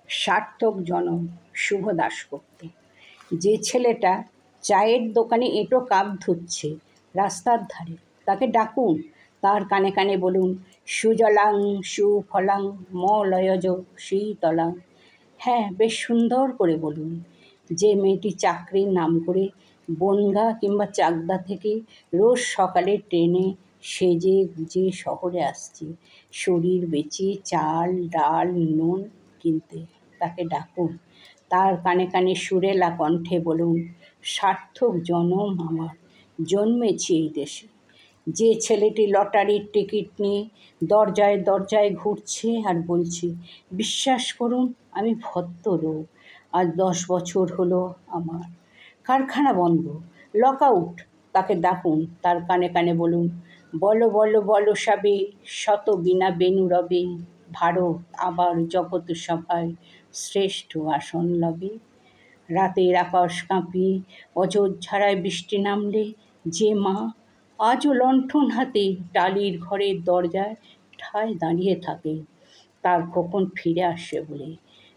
সার্থক জনম শুভ দাশগুপ্ত। যে ছেলেটা চায়ের দোকানে এঁটো কাপ ধুচ্ছে রাস্তার ধারে, তাকে ডাকুন, তার কানে কানে বলুন, সুজলাং সুফলাং মলয়জ শীতলাং। হ্যাঁ, বেশ সুন্দর করে বলুন। যে মেয়েটি চাকরির নাম করে বনগাঁ কিংবা চাকদা থেকে রোজ সকালে ট্রেনে সেজে গুজে শহরে আসছে শরীর বেচে চাল ডাল নুন কিনতে, তাকে ডাকুন, তার কানে কানে সুরেলা কণ্ঠে বলুন, সার্থক জনম আমার, জন্মেছি এই দেশে। যে ছেলেটি লটারির টিকিট নিয়ে দরজায় দরজায় ঘুরছে আর বলছে, বিশ্বাস করুন আমি ভদ্রলোক, আজ 10 বছর হলো আমার, কারখানা বন্ধ, লক আউট, তাকে ডাকুন, তার কানে কানে বলুন, বলো বলো বলো সবে, শত বিনা বেনু রবে, ভারত আবার জগৎ সভায় শ্রেষ্ঠ আসন লবে। রাতের আকাশ কাঁপিয়ে অযোধ্যায় বৃষ্টি নামলে যে মা আজও লণ্ঠন হাতে টালির ঘরের দরজায় ঠায় দাঁড়িয়ে থাকে তার খোকন ফিরে আসে বলে,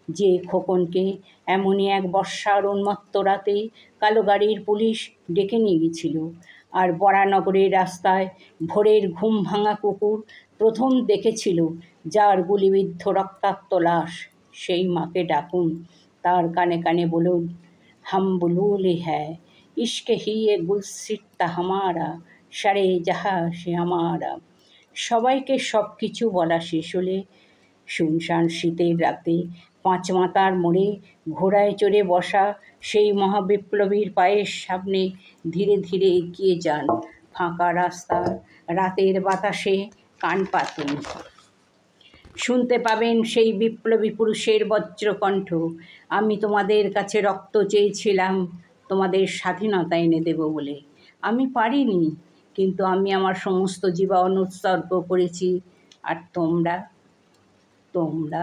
যে খোকনকে এমনই এক বর্ষার উন্মত্ত রাতে কালো গাড়ির পুলিশ ডেকে নিয়ে গেছিল, আর বরানগরের রাস্তায় ভোরের ঘুম ভাঙা কুকুর প্রথম দেখেছিল যার গুলিবিদ্ধ রক্তাক্ত লাশ, সেই মাকে ডাকুন, তার কানে কানে বলুন, হাম বুলবুলি হ্যায়, ইশকে হি এ গুলসিতা হামারা, সারে জাহা সে আমারা। সবাইকে সব কিছু বলা শেষ হলে শুনশান শীতের রাতে পাঁচমাতার মোড়ে ঘোড়ায় চড়ে বসা সেই মহাবিপ্লবীর পায়ের সামনে ধীরে ধীরে এগিয়ে যান ফাঁকা রাস্তা, রাতের বাতাসে কান পাতুন, শুনতে পাবেন সেই বিপ্লবী পুরুষের বজ্রকণ্ঠ, আমি তোমাদের কাছে রক্ত চেয়েছিলাম তোমাদের স্বাধীনতা এনে দেব বলে, আমি পারিনি, কিন্তু আমি আমার সমস্ত জীবন উৎসর্গ করেছি, আর তোমরা তোমরা